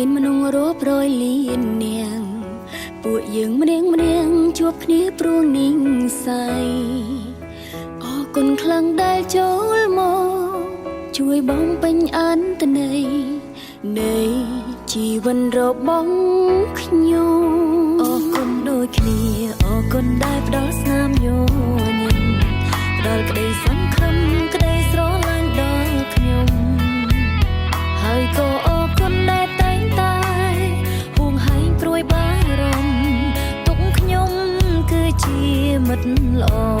មានមនុស្សរាប់រយលាននាងពួកយើងម្នាក់ជួបគ្នាព្រួងនីងស័យអរគុណខ្លាំងដែលចូលមកជួយបងពេញអន្តន័យនៃជីវិតរបស់ខ្ញុំអរគុណដូចគ្នាអរគុណដែលផ្ដល់ស្នាមញញឹមផ្ដល់ក្តីសង្ឃឹមក្តីស្រឡាញ់ដល់ខ្ញុំហើយក៏អរគុណដែលតែងតែហួងហែងព្រួយបារម្ភទុកខ្ញុំគឺជាមិត្តល្អ